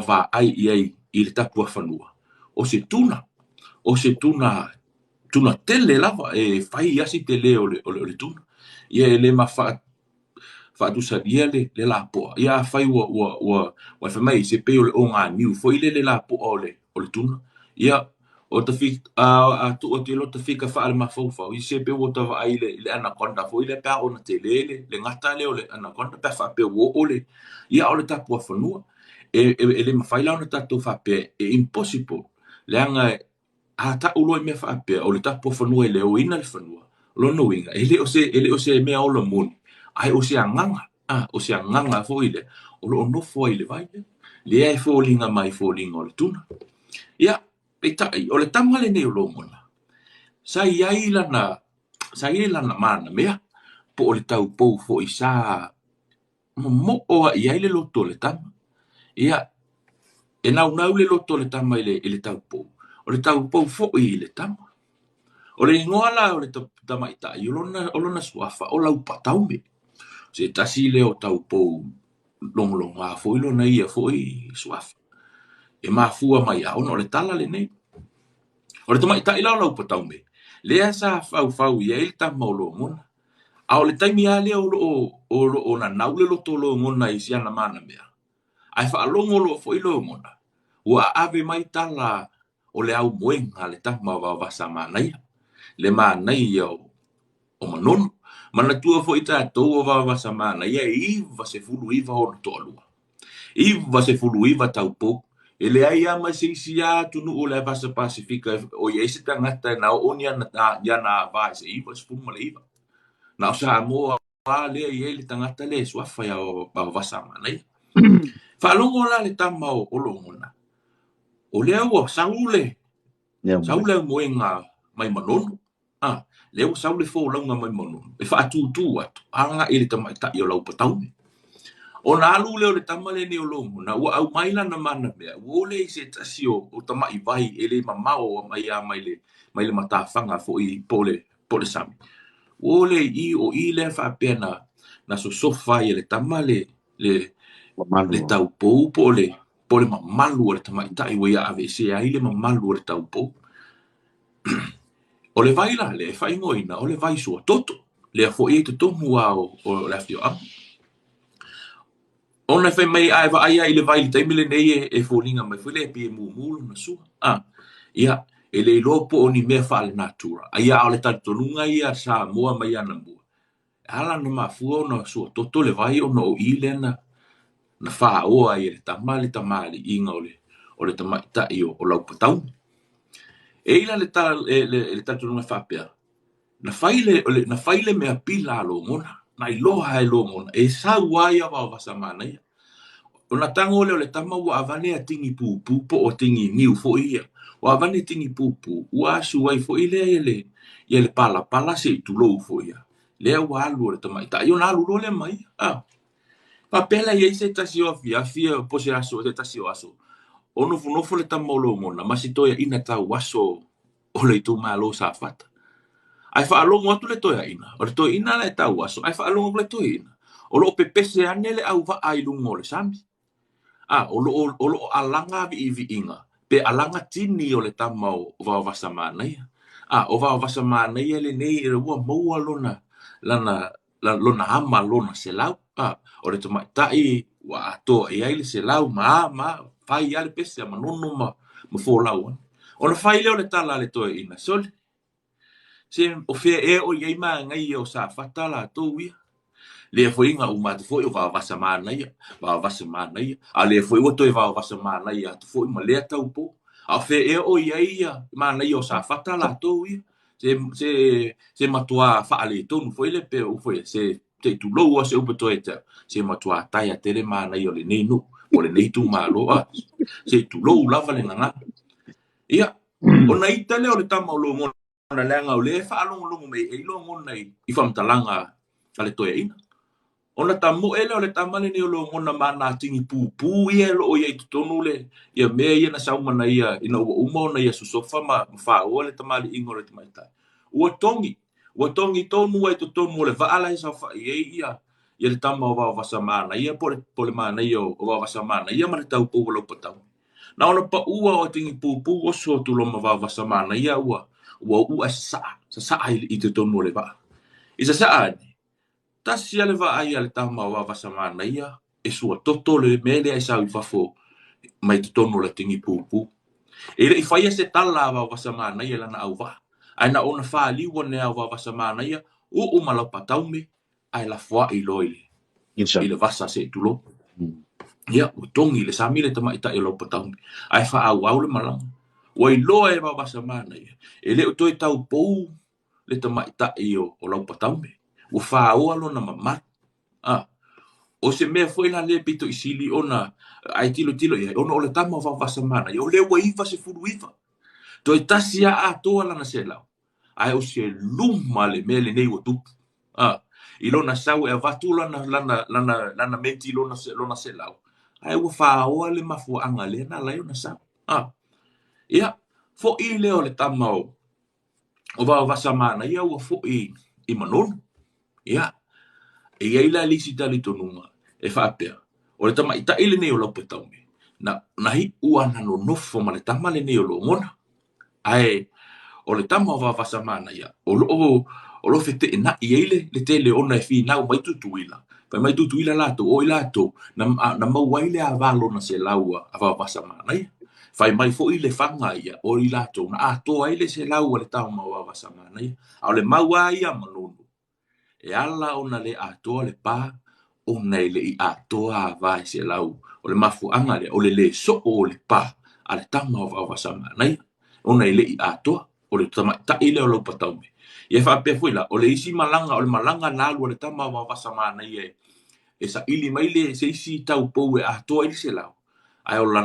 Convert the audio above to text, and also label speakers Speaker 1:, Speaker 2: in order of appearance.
Speaker 1: va ai i le tapu whanua. O se tuna tele lava e whai asi te le o le tuna. Ia e le whaatusaria le la poa. Ia whai wa whamai se pe o le o ngā niu. Fo ile le la poa o le tuna. Ia o te fik a tu o te lo te fika whaare mawhauwhau. I se pe o te wa ai le anaconda. Fo ile pēr o na te le ngata le o le anaconda. Pēr wha pe o le. Ia o le tapu whanua. E le mawhailau na tatu whape e impossible. Le anga a ta ulo me whape o le tapu whanua e le o ina le whanua. Lo no inga. Ele o se mea o le moni. Ai o se anganga. O se anganga fo ile. O lo no fo ile vai. Le ai fo linga mai fo linga o le tuna. Ia. O le tama le neo lo mona. Sa iai lana mana mea. Po o le tau pou fo i sa mo o iai le loto le tama. Ia, e nau le loto le tama i le tau pou. O le tau pou fo i le tama. O le ingoa la o le tama i tai, o lona suafa, o lau patau me. Se tasi le o tau pou longa fo i lona ia fo i suafa. E mafua mai a ono, o le tala le nei. O le tama i tai lau patau me. Lea sa fau ia il tama o lo mona. A o le taimi a lea o na nau le loto lo mona i siana mana mea. Ai whaalongo lo fo ilo mona. Ua ave mai tala o le au moenga le tama wa wasa manai. Le manai o manono. Mana tua fo ita tau wa wasa manai. Iwa se fulu iwa o to alua. Iwa se fulu iwa tau po. E le ai ama se isi tunu o le wasa Pasifika. O ia isi tangata na o onia na vai se iwa se fulu male iwa. Na o sa moa le ia le tangata le suafa ya o wasa manai. Whalongo la le tama o lo mona. O lea ua saule. Saule moenga mai manono. Lea ua saule fo launga mai manono. E whaatutu atu. Anga e le tama i tai o lau pataume. O na alu leo le tama le ne o lo mona. Ua au maila na mana mea. Ua le se tasi o tama i vai. E le mamao mai a mai le matawhanga fo i pole sami. Ua le o i le whapea na so sofa i le tama le tau pou po le mamalu o le tamaitai wa ia ave se ai le mamalu o le tau pou. O le vaila le whaingoina o le vaisua toto. Le a fo e te tomu o le afio am. O na whai mai ai wa ai le vaili taimile nei e fōlinga mai while pe mulu na sua. Ia e le lopo o ni mea whaale natura. Ia o le tatonunga ia sa moa mai ana mua. Ala na mafua na sua toto le vai o na o ile na wha oa i le tamali inga o le tamaitai o lau patau. E ila le tatununga whapea. Na whaile mea pila lo mona. Na iloha e lo mona. E sa waia wa wasa manai. O na tango leo le tama ua avane a tingi pupu po o tingi niu fo ia. Ua avane tingi pupu. Ua asu wai fo ile ia le pala se tu lou fo ia. Lea ua alu o le tamaitai. Iona alu lo le mai. Papela ia se tasi o fia po se aso se tasi o aso. O nofo le tamolo mona, masi toia ina tau aso o le tu malo sa fata. Ai whaalongo atu le toia ina. O le toia ina le tau aso. Ai whaalongo le toia ina. O lo pepese ane le au wa ai lungo le sami. O lo alanga vi inga. Pe alanga tini o le tamau o wa wasa manai. O wa wasa manai le nei e ua maua lona ama lona se lau. O le tamaitai wa ato e ai le se lau ma fai ale pese ma nono ma fo lau. O na fai leo le tala le toia ina sole. Se o fe o iei ma ngai o sa fatala to wi. Le foi inga o mate foi o va vasa manai. A le foi o to va vasa manai a to foi ma le tau po. A fe o iei manai o sa fatala to wi. Se matua fa ale to no foi le pe o foi se te tu lo se o to eta. Se matua tai a tele manai o le nei no. O le nei tu malo a. Se tu lo lava le nga. Ia. O na itale o le tama o lo mo na langa o le fa longo me e lo mo nei I fam talanga ale to ina. Ona tamu ele o le tamale ni o lo mo na mana tingi pu ia lo o ia tonu le ia me ia na sauma na ia ina o mo na ia sofa ma fa o le tamale ingore tamaita. O tongi tonu ai to tonu le va ala sa fa ia ia le tama o vavasa mana ia po le mana ia o vavasa mana ia ma le tau pou lo patau na ona pa ua o tingi pupu o so tu lo ma vavasa mana ia ua sa i te tonu le va isa sa tasi ale va ai ale tama o vavasa mana ia e sua toto le mele ai sa i fafo mai te tonu le tingi pupu e le faia se tala vavasa mana ia lana au va ai na ona fa liwa ne au vavasa mana ia o malo patau me ai la foi i loile i le vasa se tulo ia o tongi le samile tama ita e lo patau ai fa au le malang o i loa e vavasa mana ia e le o toi tau pou le tama ita i o lo patau me o fa o alo na mamat o se me foi la le pito isili ona ai tilo ia ona o le tama vavasa mana ia o le wa iva se furu iva toi tasia a toa lana se lau ai o se luma le mele nei o tupu i lona sau e vatu lana meti lona se lau ai ua whaoa le mafuanga le na lai ona sau ia fo i leo le tama o vavasa mana ia ua fo i manonu ia e ia ila lisi tali tonunga e whaapea o le tama ita ile nei o lau petau me na hi ua nano nofo ma le tama le nei o lo ngona ai o le tama o vavasa mana ia o lo fete na ile le tele ona e fi na mai tutuila pa mai tutuila lato o ilato na mauaile a valo na se laua a vavasa mana ia fai mai fo ile fanga ia o ilato na ato ile se laua le tama o vavasa mana ia au le maua ia manunu e ala ona le ato le pa ona ile i ato a vai se lau o le mafu anga le o le so o le pa ale tama o vavasa mana ia ona ile i ato o le tama ta ile o lo patau me ia fa pe fuila o le isi malanga o le malanga na lu le tama wa vasa mana ia e sa ili mai le se isi tau pou e ato ile se lau ai o lana